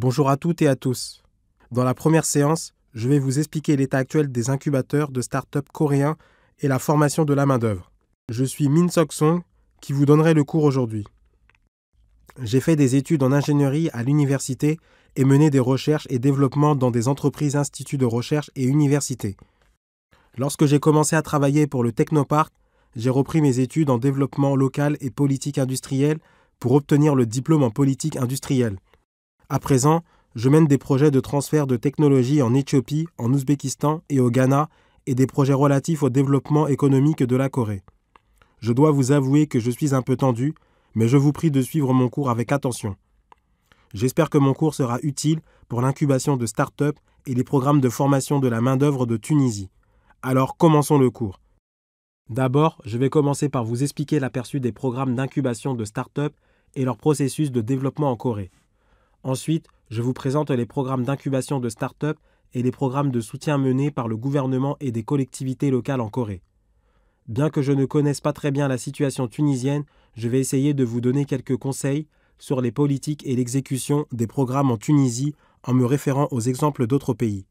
Bonjour à toutes et à tous. Dans la première séance, je vais vous expliquer l'état actuel des incubateurs de start-up coréens et la formation de la main-d'œuvre. Je suis Min Sok-song, qui vous donnerai le cours aujourd'hui. J'ai fait des études en ingénierie à l'université et mené des recherches et développements dans des entreprises, instituts de recherche et universités. Lorsque j'ai commencé à travailler pour le Technopark, j'ai repris mes études en développement local et politique industrielle pour obtenir le diplôme en politique industrielle. À présent, je mène des projets de transfert de technologie en Éthiopie, en Ouzbékistan et au Ghana et des projets relatifs au développement économique de la Corée. Je dois vous avouer que je suis un peu tendu, mais je vous prie de suivre mon cours avec attention. J'espère que mon cours sera utile pour l'incubation de start-up et les programmes de formation de la main-d'œuvre de Tunisie. Alors, commençons le cours. D'abord, je vais commencer par vous expliquer l'aperçu des programmes d'incubation de start-up et leur processus de développement en Corée. Ensuite, je vous présente les programmes d'incubation de start-up et les programmes de soutien menés par le gouvernement et des collectivités locales en Corée. Bien que je ne connaisse pas très bien la situation tunisienne, je vais essayer de vous donner quelques conseils sur les politiques et l'exécution des programmes en Tunisie en me référant aux exemples d'autres pays.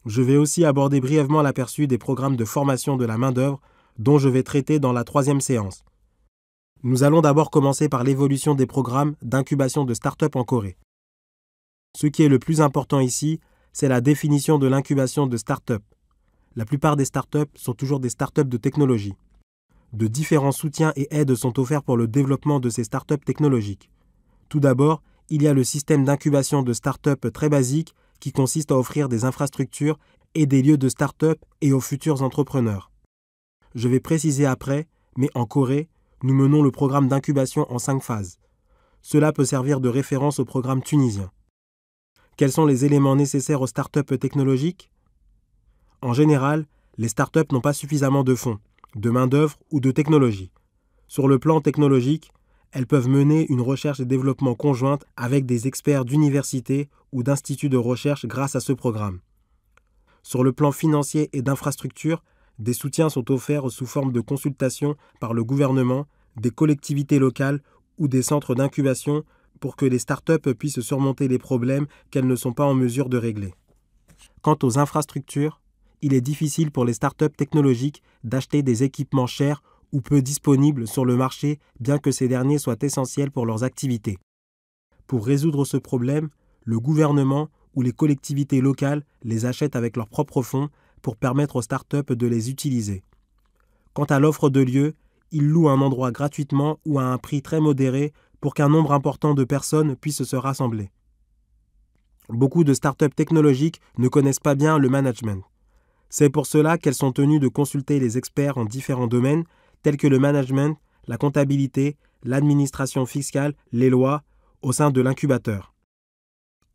Je vais aussi aborder brièvement l'aperçu des programmes de formation de la main-d'œuvre dont je vais traiter dans la troisième séance. Nous allons d'abord commencer par l'évolution des programmes d'incubation de start-up en Corée. Ce qui est le plus important ici, c'est la définition de l'incubation de start-up. La plupart des start-up sont toujours des start-up de technologie. De différents soutiens et aides sont offerts pour le développement de ces start-up technologiques. Tout d'abord, il y a le système d'incubation de start-up très basique qui consiste à offrir des infrastructures et des lieux de start-up et aux futurs entrepreneurs. Je vais préciser après, mais en Corée, nous menons le programme d'incubation en 5 phases. Cela peut servir de référence au programme tunisien. Quels sont les éléments nécessaires aux start-up technologiques ? En général, les start-up n'ont pas suffisamment de fonds, de main-d'œuvre ou de technologie. Sur le plan technologique, elles peuvent mener une recherche et développement conjointe avec des experts d'universités ou d'instituts de recherche grâce à ce programme. Sur le plan financier et d'infrastructure, des soutiens sont offerts sous forme de consultation par le gouvernement, des collectivités locales ou des centres d'incubation pour que les startups puissent surmonter les problèmes qu'elles ne sont pas en mesure de régler. Quant aux infrastructures, il est difficile pour les startups technologiques d'acheter des équipements chers ou peu disponibles sur le marché, bien que ces derniers soient essentiels pour leurs activités. Pour résoudre ce problème, le gouvernement ou les collectivités locales les achètent avec leurs propres fonds pour permettre aux startups de les utiliser. Quant à l'offre de lieux, ils louent un endroit gratuitement ou à un prix très modéré pour qu'un nombre important de personnes puissent se rassembler. Beaucoup de startups technologiques ne connaissent pas bien le management. C'est pour cela qu'elles sont tenues de consulter les experts en différents domaines tels que le management, la comptabilité, l'administration fiscale, les lois, au sein de l'incubateur.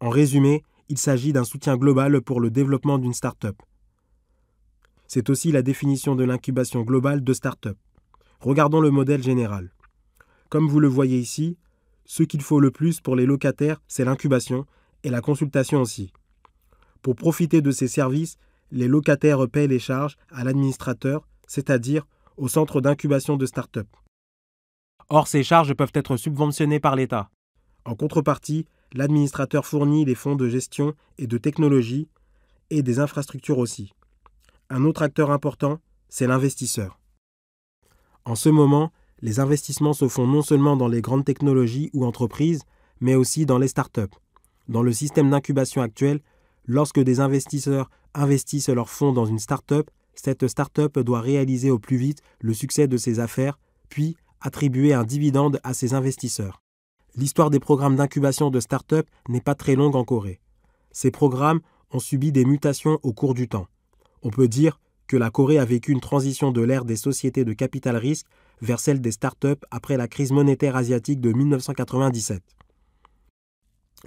En résumé, il s'agit d'un soutien global pour le développement d'une startup. C'est aussi la définition de l'incubation globale de start-up. Regardons le modèle général. Comme vous le voyez ici, ce qu'il faut le plus pour les locataires, c'est l'incubation et la consultation aussi. Pour profiter de ces services, les locataires paient les charges à l'administrateur, c'est-à-dire au centre d'incubation de start-up. Or, ces charges peuvent être subventionnées par l'État. En contrepartie, l'administrateur fournit les fonds de gestion et de technologie et des infrastructures aussi. Un autre acteur important, c'est l'investisseur. En ce moment, les investissements se font non seulement dans les grandes technologies ou entreprises, mais aussi dans les startups. Dans le système d'incubation actuel, lorsque des investisseurs investissent leurs fonds dans une startup, cette startup doit réaliser au plus vite le succès de ses affaires, puis attribuer un dividende à ses investisseurs. L'histoire des programmes d'incubation de startup n'est pas très longue en Corée. Ces programmes ont subi des mutations au cours du temps. On peut dire que la Corée a vécu une transition de l'ère des sociétés de capital risque vers celle des startups après la crise monétaire asiatique de 1997.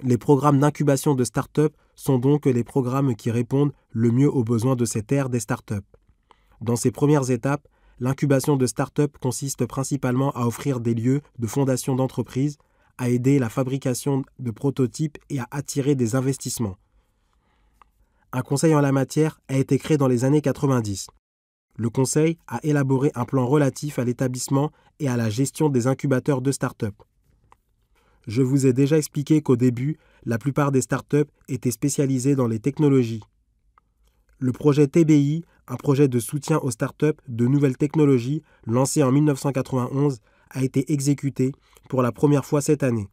Les programmes d'incubation de startup sont donc les programmes qui répondent le mieux aux besoins de cette ère des startups. Dans ces premières étapes, l'incubation de startup consiste principalement à offrir des lieux de fondation d'entreprises, à aider la fabrication de prototypes et à attirer des investissements. Un conseil en la matière a été créé dans les années 90. Le conseil a élaboré un plan relatif à l'établissement et à la gestion des incubateurs de start-up. Je vous ai déjà expliqué qu'au début, la plupart des startups étaient spécialisées dans les technologies. Le projet TBI, un projet de soutien aux startups de nouvelles technologies lancé en 1991, a été exécuté pour la première fois cette année.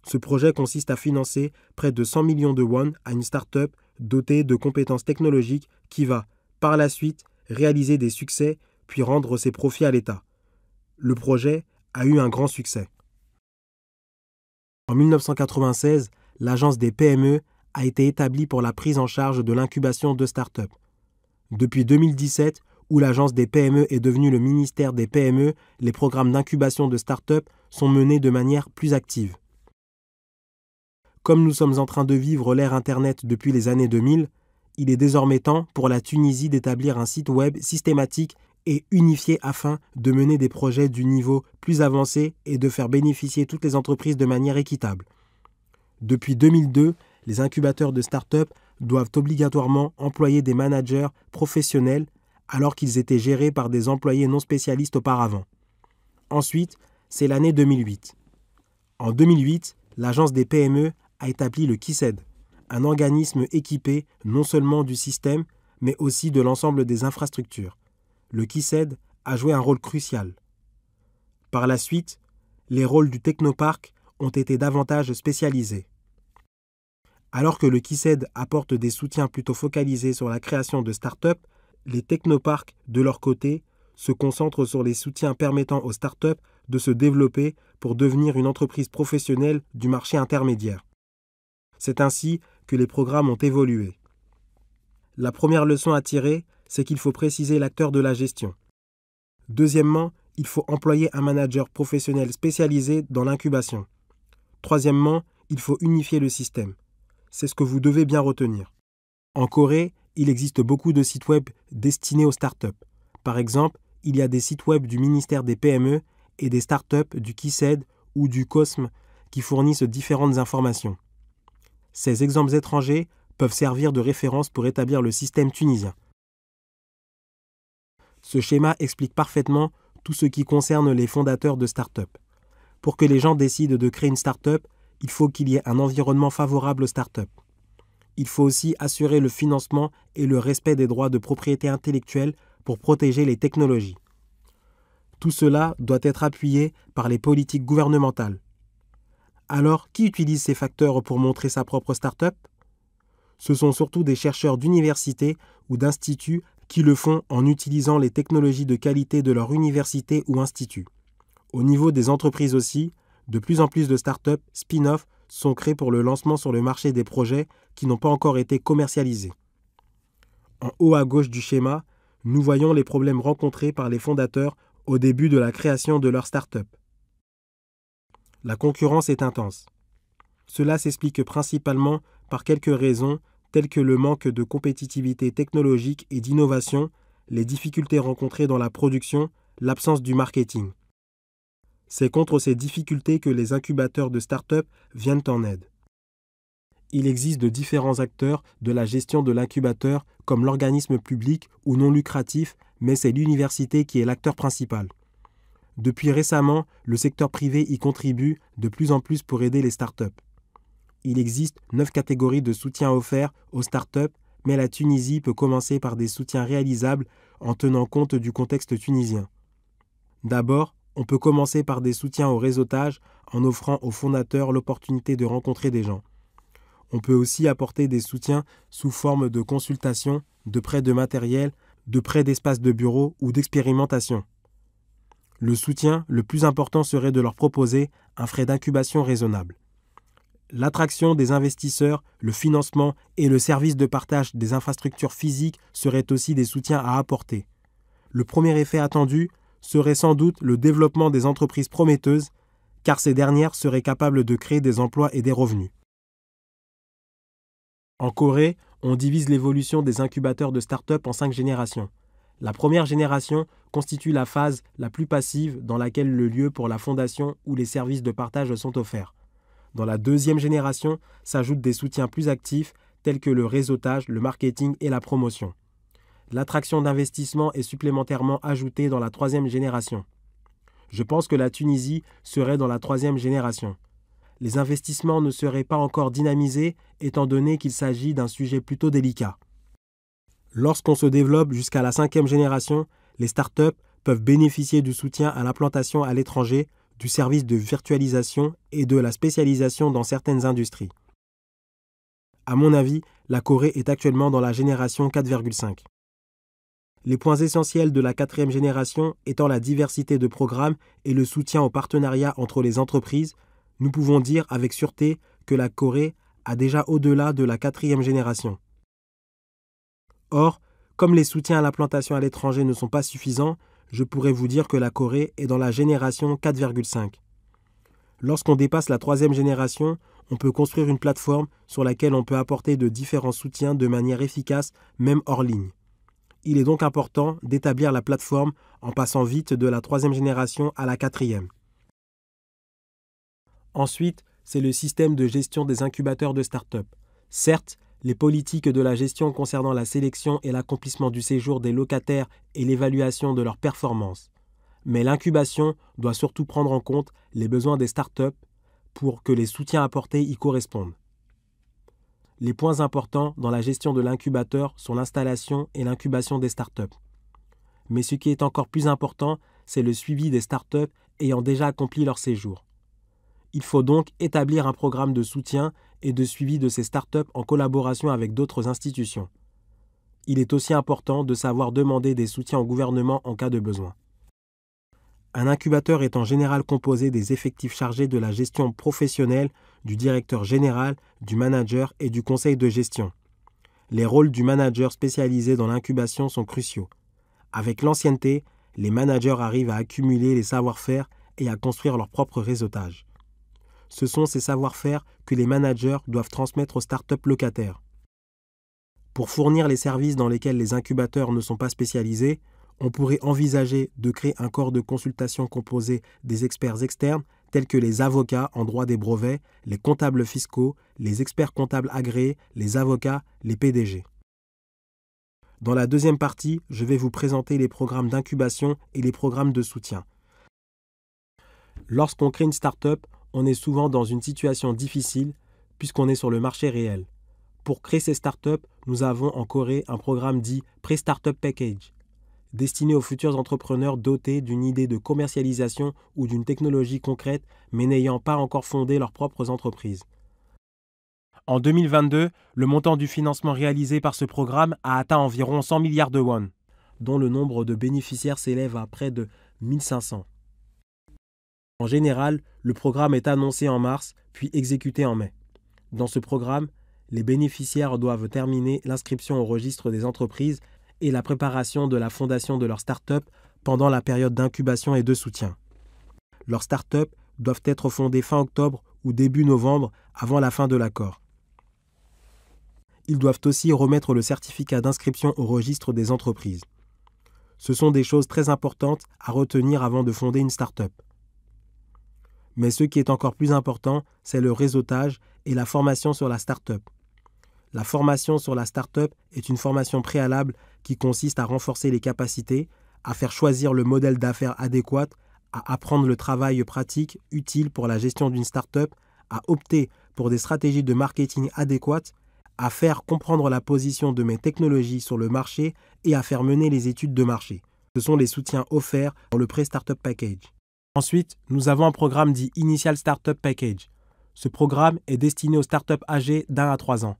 Ce projet consiste à financer près de 100 millions de won à une startup dotée de compétences technologiques qui va, par la suite, réaliser des succès puis rendre ses profits à l'État. Le projet a eu un grand succès. En 1996, l'Agence des PME a été établie pour la prise en charge de l'incubation de startups. Depuis 2017, où l'Agence des PME est devenue le ministère des PME, les programmes d'incubation de startups sont menés de manière plus active. Comme nous sommes en train de vivre l'ère Internet depuis les années 2000, il est désormais temps pour la Tunisie d'établir un site web systématique et unifié afin de mener des projets du niveau plus avancé et de faire bénéficier toutes les entreprises de manière équitable. Depuis 2002, les incubateurs de start-up doivent obligatoirement employer des managers professionnels alors qu'ils étaient gérés par des employés non spécialistes auparavant. Ensuite, c'est l'année 2008. En 2008, l'Agence des PME a établi le KICED, un organisme équipé non seulement du système, mais aussi de l'ensemble des infrastructures. Le KICED a joué un rôle crucial. Par la suite, les rôles du technoparc ont été davantage spécialisés. Alors que le KICED apporte des soutiens plutôt focalisés sur la création de start-up, les technoparcs, de leur côté, se concentrent sur les soutiens permettant aux start-up de se développer pour devenir une entreprise professionnelle du marché intermédiaire. C'est ainsi que les programmes ont évolué. La première leçon à tirer, c'est qu'il faut préciser l'acteur de la gestion. Deuxièmement, il faut employer un manager professionnel spécialisé dans l'incubation. Troisièmement, il faut unifier le système. C'est ce que vous devez bien retenir. En Corée, il existe beaucoup de sites web destinés aux startups. Par exemple, il y a des sites web du ministère des PME et des startups du KICED ou du COSME qui fournissent différentes informations. Ces exemples étrangers peuvent servir de référence pour établir le système tunisien. Ce schéma explique parfaitement tout ce qui concerne les fondateurs de start-up. Pour que les gens décident de créer une start-up, il faut qu'il y ait un environnement favorable aux start-up. Il faut aussi assurer le financement et le respect des droits de propriété intellectuelle pour protéger les technologies. Tout cela doit être appuyé par les politiques gouvernementales. Alors, qui utilise ces facteurs pour montrer sa propre start-up ? Ce sont surtout des chercheurs d'universités ou d'instituts qui le font en utilisant les technologies de qualité de leur université ou institut. Au niveau des entreprises aussi, de plus en plus de start-up spin-off sont créés pour le lancement sur le marché des projets qui n'ont pas encore été commercialisés. En haut à gauche du schéma, nous voyons les problèmes rencontrés par les fondateurs au début de la création de leur start-up. La concurrence est intense. Cela s'explique principalement par quelques raisons telles que le manque de compétitivité technologique et d'innovation, les difficultés rencontrées dans la production, l'absence du marketing. C'est contre ces difficultés que les incubateurs de start-up viennent en aide. Il existe de différents acteurs de la gestion de l'incubateur comme l'organisme public ou non lucratif, mais c'est l'université qui est l'acteur principal. Depuis récemment, le secteur privé y contribue de plus en plus pour aider les startups. Il existe 9 catégories de soutien offerts aux startups, mais la Tunisie peut commencer par des soutiens réalisables en tenant compte du contexte tunisien. D'abord, on peut commencer par des soutiens au réseautage en offrant aux fondateurs l'opportunité de rencontrer des gens. On peut aussi apporter des soutiens sous forme de consultation, de prêt de matériel, de prêt d'espace de bureau ou d'expérimentation. Le soutien le plus important serait de leur proposer un frais d'incubation raisonnable. L'attraction des investisseurs, le financement et le service de partage des infrastructures physiques seraient aussi des soutiens à apporter. Le premier effet attendu serait sans doute le développement des entreprises prometteuses, car ces dernières seraient capables de créer des emplois et des revenus. En Corée, on divise l'évolution des incubateurs de start-up en 5 générations. La première génération constitue la phase la plus passive dans laquelle le lieu pour la fondation ou les services de partage sont offerts. Dans la deuxième génération s'ajoutent des soutiens plus actifs tels que le réseautage, le marketing et la promotion. L'attraction d'investissement est supplémentairement ajoutée dans la troisième génération. Je pense que la Tunisie serait dans la 3e génération. Les investissements ne seraient pas encore dynamisés étant donné qu'il s'agit d'un sujet plutôt délicat. Lorsqu'on se développe jusqu'à la 5e génération, les startups peuvent bénéficier du soutien à l'implantation à l'étranger, du service de virtualisation et de la spécialisation dans certaines industries. À mon avis, la Corée est actuellement dans la génération 4,5. Les points essentiels de la 4e génération étant la diversité de programmes et le soutien au partenariat entre les entreprises, nous pouvons dire avec sûreté que la Corée a déjà au-delà de la 4e génération. Or, comme les soutiens à l'implantation à l'étranger ne sont pas suffisants, je pourrais vous dire que la Corée est dans la génération 4,5. Lorsqu'on dépasse la 3e génération, on peut construire une plateforme sur laquelle on peut apporter de différents soutiens de manière efficace, même hors ligne. Il est donc important d'établir la plateforme en passant vite de la 3e génération à la 4e. Ensuite, c'est le système de gestion des incubateurs de start-up. Certes, les politiques de la gestion concernant la sélection et l'accomplissement du séjour des locataires et l'évaluation de leurs performances. Mais l'incubation doit surtout prendre en compte les besoins des start-up pour que les soutiens apportés y correspondent. Les points importants dans la gestion de l'incubateur sont l'installation et l'incubation des start-up. Mais ce qui est encore plus important, c'est le suivi des start-up ayant déjà accompli leur séjour. Il faut donc établir un programme de soutien et de suivi de ces startups en collaboration avec d'autres institutions. Il est aussi important de savoir demander des soutiens au gouvernement en cas de besoin. Un incubateur est en général composé des effectifs chargés de la gestion professionnelle, du directeur général, du manager et du conseil de gestion. Les rôles du manager spécialisé dans l'incubation sont cruciaux. Avec l'ancienneté, les managers arrivent à accumuler les savoir-faire et à construire leur propre réseautage. Ce sont ces savoir-faire que les managers doivent transmettre aux startups locataires. Pour fournir les services dans lesquels les incubateurs ne sont pas spécialisés, on pourrait envisager de créer un corps de consultation composé des experts externes tels que les avocats en droit des brevets, les comptables fiscaux, les experts comptables agréés, les avocats, les PDG. Dans la 2e partie, je vais vous présenter les programmes d'incubation et les programmes de soutien. Lorsqu'on crée une start-up, on est souvent dans une situation difficile puisqu'on est sur le marché réel. Pour créer ces startups, nous avons en Corée un programme dit Pre-Startup Package, destiné aux futurs entrepreneurs dotés d'une idée de commercialisation ou d'une technologie concrète mais n'ayant pas encore fondé leurs propres entreprises. En 2022, le montant du financement réalisé par ce programme a atteint environ 100 milliards de won, dont le nombre de bénéficiaires s'élève à près de 1500. En général, le programme est annoncé en mars, puis exécuté en mai. Dans ce programme, les bénéficiaires doivent terminer l'inscription au registre des entreprises et la préparation de la fondation de leur start-up pendant la période d'incubation et de soutien. Leurs start-up doivent être fondées fin octobre ou début novembre avant la fin de l'accord. Ils doivent aussi remettre le certificat d'inscription au registre des entreprises. Ce sont des choses très importantes à retenir avant de fonder une start-up. Mais ce qui est encore plus important, c'est le réseautage et la formation sur la start-up. La formation sur la start-up est une formation préalable qui consiste à renforcer les capacités, à faire choisir le modèle d'affaires adéquat, à apprendre le travail pratique utile pour la gestion d'une start-up, à opter pour des stratégies de marketing adéquates, à faire comprendre la position de mes technologies sur le marché et à faire mener les études de marché. Ce sont les soutiens offerts dans le Pre-Startup Package. Ensuite, nous avons un programme dit Initial Startup Package. Ce programme est destiné aux startups âgées d'1 à 3 ans.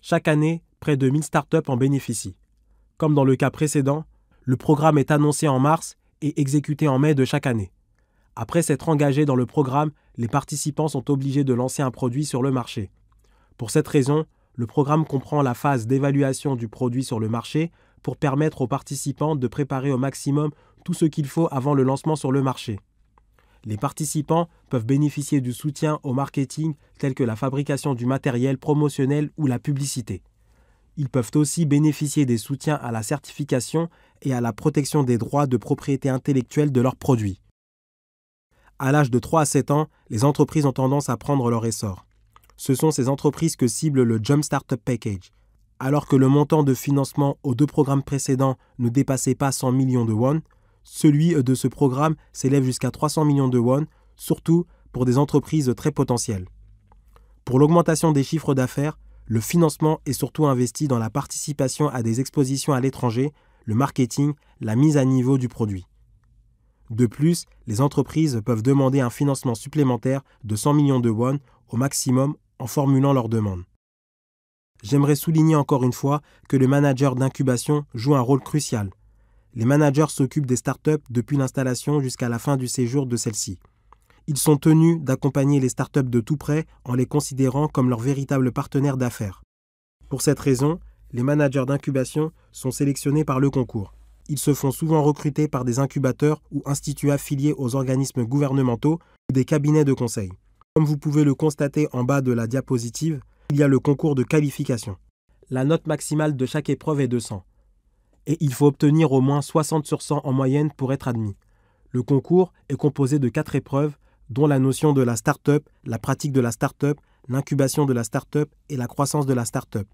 Chaque année, près de 1000 startups en bénéficient. Comme dans le cas précédent, le programme est annoncé en mars et exécuté en mai de chaque année. Après s'être engagés dans le programme, les participants sont obligés de lancer un produit sur le marché. Pour cette raison, le programme comprend la phase d'évaluation du produit sur le marché pour permettre aux participants de préparer au maximum tout ce qu'il faut avant le lancement sur le marché. Les participants peuvent bénéficier du soutien au marketing tel que la fabrication du matériel promotionnel ou la publicité. Ils peuvent aussi bénéficier des soutiens à la certification et à la protection des droits de propriété intellectuelle de leurs produits. À l'âge de 3 à 7 ans, les entreprises ont tendance à prendre leur essor. Ce sont ces entreprises que cible le Jump Startup Package. Alors que le montant de financement aux 2 programmes précédents ne dépassait pas 100 millions de won, Celui de ce programme s'élève jusqu'à 300 millions de won, surtout pour des entreprises très potentielles. Pour l'augmentation des chiffres d'affaires, le financement est surtout investi dans la participation à des expositions à l'étranger, le marketing, la mise à niveau du produit. De plus, les entreprises peuvent demander un financement supplémentaire de 100 millions de won au maximum en formulant leur demande. J'aimerais souligner encore une fois que le manager d'incubation joue un rôle crucial. Les managers s'occupent des startups depuis l'installation jusqu'à la fin du séjour de celles-ci. Ils sont tenus d'accompagner les startups de tout près en les considérant comme leurs véritables partenaires d'affaires. Pour cette raison, les managers d'incubation sont sélectionnés par le concours. Ils se font souvent recruter par des incubateurs ou instituts affiliés aux organismes gouvernementaux ou des cabinets de conseil. Comme vous pouvez le constater en bas de la diapositive, il y a le concours de qualification. La note maximale de chaque épreuve est de 100. Et il faut obtenir au moins 60 sur 100 en moyenne pour être admis. Le concours est composé de 4 épreuves, dont la notion de la start-up, la pratique de la start-up, l'incubation de la start-up et la croissance de la start-up.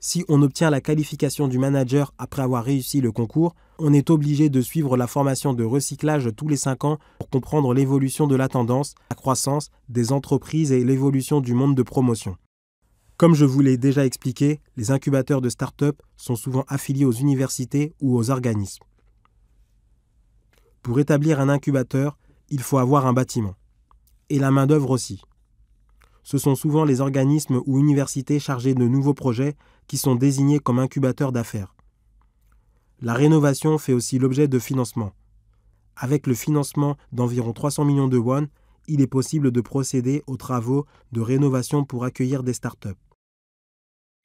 Si on obtient la qualification du manager après avoir réussi le concours, on est obligé de suivre la formation de recyclage tous les 5 ans pour comprendre l'évolution de la tendance, la croissance des entreprises et l'évolution du monde de promotion. Comme je vous l'ai déjà expliqué, les incubateurs de start-up sont souvent affiliés aux universités ou aux organismes. Pour établir un incubateur, il faut avoir un bâtiment. Et la main-d'œuvre aussi. Ce sont souvent les organismes ou universités chargés de nouveaux projets qui sont désignés comme incubateurs d'affaires. La rénovation fait aussi l'objet de financement. Avec le financement d'environ 300 millions de won, il est possible de procéder aux travaux de rénovation pour accueillir des startups.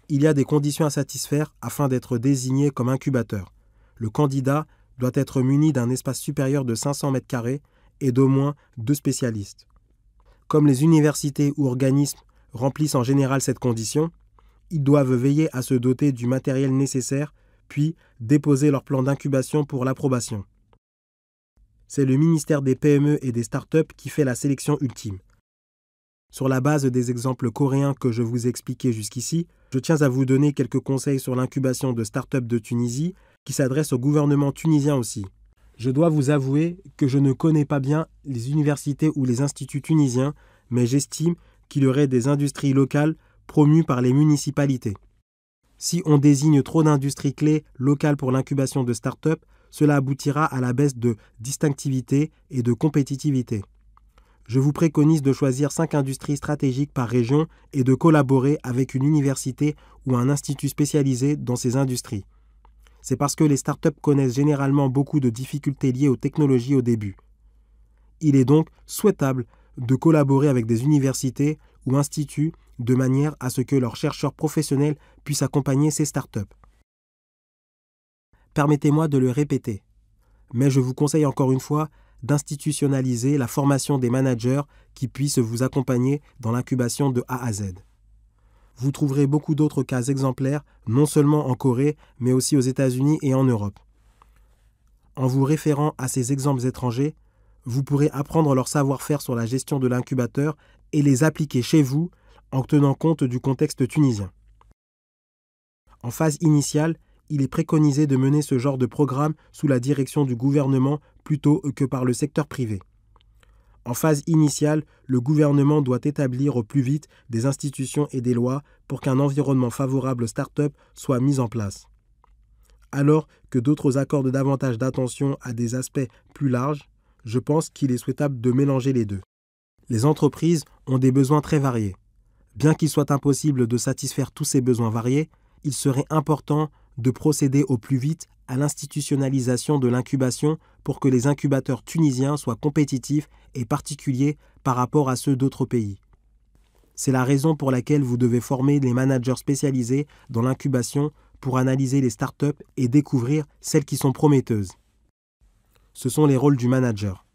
Il y a des conditions à satisfaire afin d'être désigné comme incubateur. Le candidat doit être muni d'un espace supérieur de 500 m² et d'au moins 2 spécialistes. Comme les universités ou organismes remplissent en général cette condition, ils doivent veiller à se doter du matériel nécessaire, puis déposer leur plan d'incubation pour l'approbation. C'est le ministère des PME et des startups qui fait la sélection ultime. Sur la base des exemples coréens que je vous ai expliqués jusqu'ici, je tiens à vous donner quelques conseils sur l'incubation de startups de Tunisie qui s'adressent au gouvernement tunisien aussi. Je dois vous avouer que je ne connais pas bien les universités ou les instituts tunisiens, mais j'estime qu'il y aurait des industries locales promues par les municipalités. Si on désigne trop d'industries clés locales pour l'incubation de start-up, cela aboutira à la baisse de distinctivité et de compétitivité. Je vous préconise de choisir 5 industries stratégiques par région et de collaborer avec une université ou un institut spécialisé dans ces industries. C'est parce que les startups connaissent généralement beaucoup de difficultés liées aux technologies au début. Il est donc souhaitable de collaborer avec des universités ou instituts de manière à ce que leurs chercheurs professionnels puissent accompagner ces startups. Permettez-moi de le répéter, mais je vous conseille encore une fois d'institutionnaliser la formation des managers qui puissent vous accompagner dans l'incubation de A à Z. Vous trouverez beaucoup d'autres cas exemplaires, non seulement en Corée, mais aussi aux États-Unis et en Europe. En vous référant à ces exemples étrangers, vous pourrez apprendre leur savoir-faire sur la gestion de l'incubateur et les appliquer chez vous en tenant compte du contexte tunisien. En phase initiale, il est préconisé de mener ce genre de programme sous la direction du gouvernement plutôt que par le secteur privé. En phase initiale, le gouvernement doit établir au plus vite des institutions et des lois pour qu'un environnement favorable aux startups soit mis en place. Alors que d'autres accordent davantage d'attention à des aspects plus larges, je pense qu'il est souhaitable de mélanger les deux. Les entreprises ont des besoins très variés. Bien qu'il soit impossible de satisfaire tous ces besoins variés, il serait important de procéder au plus vite à l'institutionnalisation de l'incubation pour que les incubateurs tunisiens soient compétitifs et particuliers par rapport à ceux d'autres pays. C'est la raison pour laquelle vous devez former les managers spécialisés dans l'incubation pour analyser les startups et découvrir celles qui sont prometteuses. Ce sont les rôles du manager.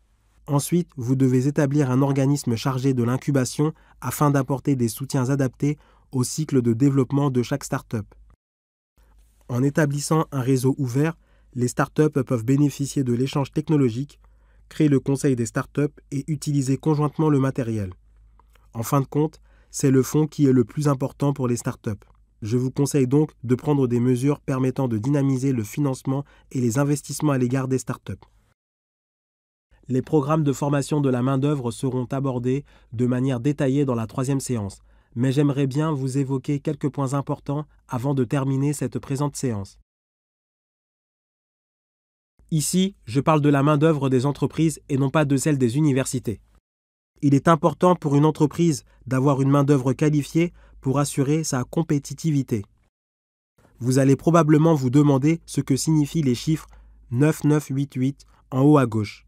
Ensuite, vous devez établir un organisme chargé de l'incubation afin d'apporter des soutiens adaptés au cycle de développement de chaque startup. En établissant un réseau ouvert, les startups peuvent bénéficier de l'échange technologique, créer le conseil des startups et utiliser conjointement le matériel. En fin de compte, c'est le fonds qui est le plus important pour les startups. Je vous conseille donc de prendre des mesures permettant de dynamiser le financement et les investissements à l'égard des startups. Les programmes de formation de la main-d'œuvre seront abordés de manière détaillée dans la troisième séance, mais j'aimerais bien vous évoquer quelques points importants avant de terminer cette présente séance. Ici, je parle de la main-d'œuvre des entreprises et non pas de celle des universités. Il est important pour une entreprise d'avoir une main-d'œuvre qualifiée pour assurer sa compétitivité. Vous allez probablement vous demander ce que signifient les chiffres 9988 en haut à gauche.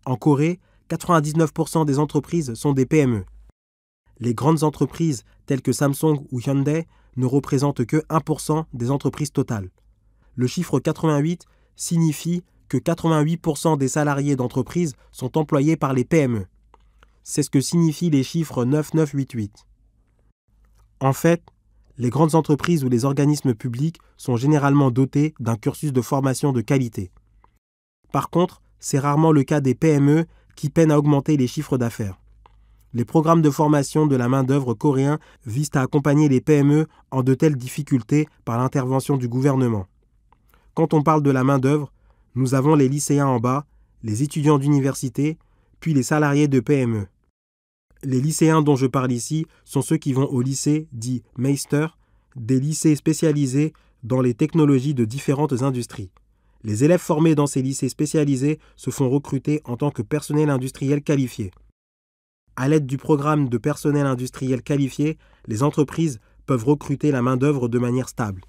En Corée, 99% des entreprises sont des PME. Les grandes entreprises telles que Samsung ou Hyundai ne représentent que 1% des entreprises totales. Le chiffre 88 signifie que 88% des salariés d'entreprise sont employés par les PME. C'est ce que signifient les chiffres 9988. En fait, les grandes entreprises ou les organismes publics sont généralement dotés d'un cursus de formation de qualité. Par contre, c'est rarement le cas des PME qui peinent à augmenter les chiffres d'affaires. Les programmes de formation de la main-d'œuvre coréens visent à accompagner les PME en de telles difficultés par l'intervention du gouvernement. Quand on parle de la main-d'œuvre, nous avons les lycéens en bas, les étudiants d'université, puis les salariés de PME. Les lycéens dont je parle ici sont ceux qui vont au lycée dit Meister, des lycées spécialisés dans les technologies de différentes industries. Les élèves formés dans ces lycées spécialisés se font recruter en tant que personnel industriel qualifié. À l'aide du programme de personnel industriel qualifié, les entreprises peuvent recruter la main-d'œuvre de manière stable.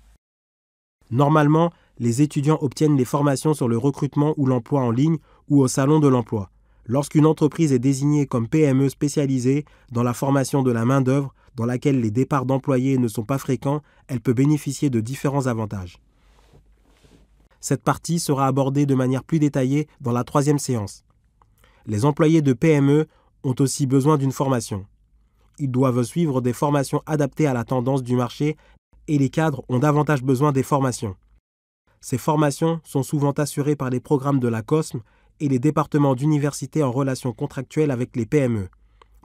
Normalement, les étudiants obtiennent les formations sur le recrutement ou l'emploi en ligne ou au salon de l'emploi. Lorsqu'une entreprise est désignée comme PME spécialisée dans la formation de la main-d'œuvre, dans laquelle les départs d'employés ne sont pas fréquents, elle peut bénéficier de différents avantages. Cette partie sera abordée de manière plus détaillée dans la troisième séance. Les employés de PME ont aussi besoin d'une formation. Ils doivent suivre des formations adaptées à la tendance du marché et les cadres ont davantage besoin des formations. Ces formations sont souvent assurées par les programmes de la COSM et les départements d'université en relation contractuelle avec les PME.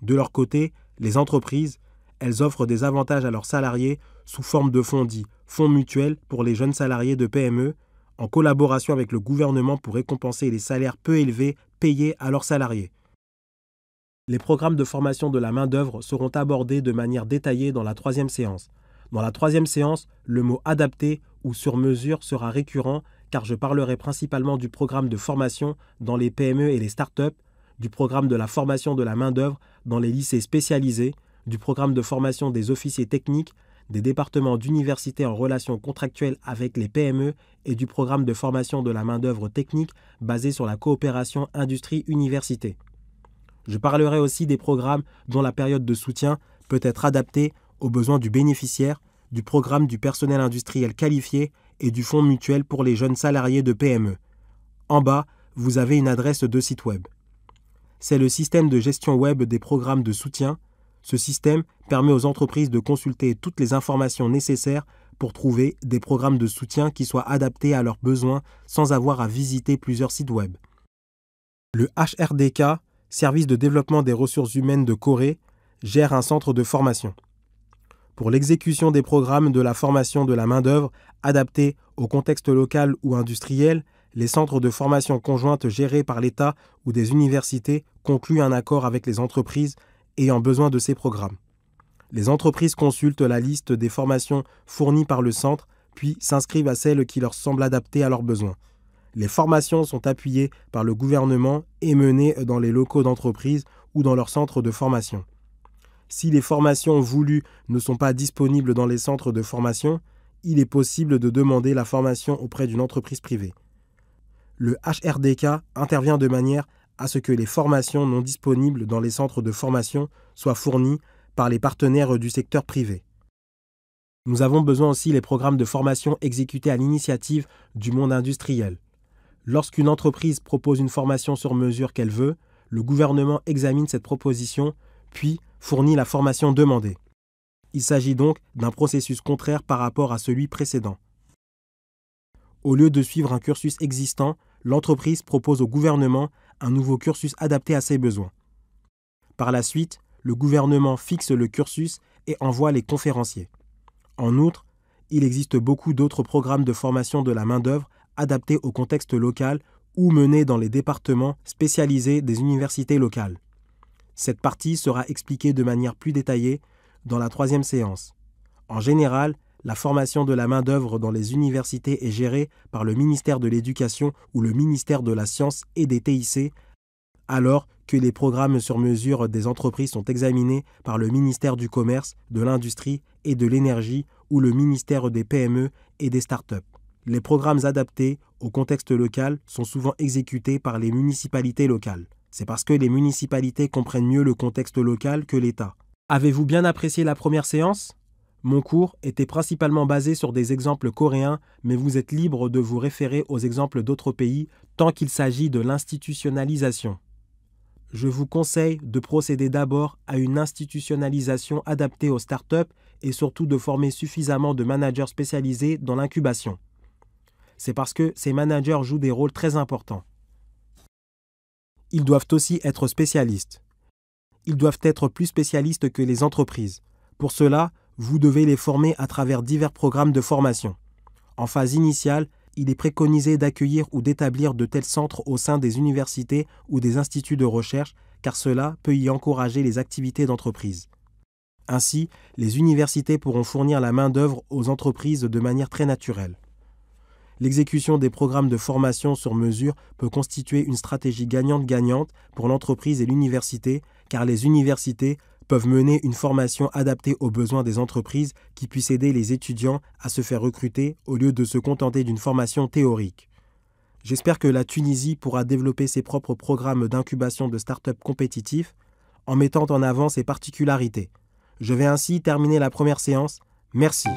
De leur côté, les entreprises, elles offrent des avantages à leurs salariés sous forme de fonds dits fonds mutuels pour les jeunes salariés de PME, en collaboration avec le gouvernement pour récompenser les salaires peu élevés payés à leurs salariés. Les programmes de formation de la main-d'œuvre seront abordés de manière détaillée dans la troisième séance. Dans la troisième séance, le mot « adapté » ou « sur mesure » sera récurrent car je parlerai principalement du programme de formation dans les PME et les startups, du programme de la formation de la main-d'œuvre dans les lycées spécialisés, du programme de formation des officiers techniques, des départements d'université en relation contractuelle avec les PME et du programme de formation de la main-d'œuvre technique basé sur la coopération industrie-université. Je parlerai aussi des programmes dont la période de soutien peut être adaptée aux besoins du bénéficiaire, du programme du personnel industriel qualifié et du fonds mutuel pour les jeunes salariés de PME. En bas, vous avez une adresse de site web. C'est le système de gestion web des programmes de soutien. Ce système permet aux entreprises de consulter toutes les informations nécessaires pour trouver des programmes de soutien qui soient adaptés à leurs besoins sans avoir à visiter plusieurs sites web. Le HRDK, Service de développement des ressources humaines de Corée, gère un centre de formation. Pour l'exécution des programmes de la formation de la main-d'œuvre adaptés au contexte local ou industriel, les centres de formation conjointes gérés par l'État ou des universités concluent un accord avec les entreprises ayant besoin de ces programmes. Les entreprises consultent la liste des formations fournies par le centre, puis s'inscrivent à celles qui leur semblent adaptées à leurs besoins. Les formations sont appuyées par le gouvernement et menées dans les locaux d'entreprise ou dans leurs centres de formation. Si les formations voulues ne sont pas disponibles dans les centres de formation, il est possible de demander la formation auprès d'une entreprise privée. Le HRDK intervient de manière à ce que les formations non disponibles dans les centres de formation soient fournies par les partenaires du secteur privé. Nous avons besoin aussi des programmes de formation exécutés à l'initiative du monde industriel. Lorsqu'une entreprise propose une formation sur mesure qu'elle veut, le gouvernement examine cette proposition, puis fournit la formation demandée. Il s'agit donc d'un processus contraire par rapport à celui précédent. Au lieu de suivre un cursus existant, l'entreprise propose au gouvernement un nouveau cursus adapté à ses besoins. Par la suite, le gouvernement fixe le cursus et envoie les conférenciers. En outre, il existe beaucoup d'autres programmes de formation de la main-d'œuvre adaptés au contexte local ou menés dans les départements spécialisés des universités locales. Cette partie sera expliquée de manière plus détaillée dans la troisième séance. En général, la formation de la main-d'œuvre dans les universités est gérée par le ministère de l'Éducation ou le ministère de la Science et des TIC, alors que les programmes sur mesure des entreprises sont examinés par le ministère du Commerce, de l'Industrie et de l'Énergie ou le ministère des PME et des startups. Les programmes adaptés au contexte local sont souvent exécutés par les municipalités locales. C'est parce que les municipalités comprennent mieux le contexte local que l'État. Avez-vous bien apprécié la première séance ? Mon cours était principalement basé sur des exemples coréens, mais vous êtes libre de vous référer aux exemples d'autres pays tant qu'il s'agit de l'institutionnalisation. Je vous conseille de procéder d'abord à une institutionnalisation adaptée aux startups et surtout de former suffisamment de managers spécialisés dans l'incubation. C'est parce que ces managers jouent des rôles très importants. Ils doivent aussi être spécialistes. Ils doivent être plus spécialistes que les entreprises. Pour cela, vous devez les former à travers divers programmes de formation. En phase initiale, il est préconisé d'accueillir ou d'établir de tels centres au sein des universités ou des instituts de recherche, car cela peut y encourager les activités d'entreprise. Ainsi, les universités pourront fournir la main-d'œuvre aux entreprises de manière très naturelle. L'exécution des programmes de formation sur mesure peut constituer une stratégie gagnante-gagnante pour l'entreprise et l'université, car les universités peuvent mener une formation adaptée aux besoins des entreprises qui puisse aider les étudiants à se faire recruter au lieu de se contenter d'une formation théorique. J'espère que la Tunisie pourra développer ses propres programmes d'incubation de start-up compétitifs en mettant en avant ses particularités. Je vais ainsi terminer la première séance. Merci.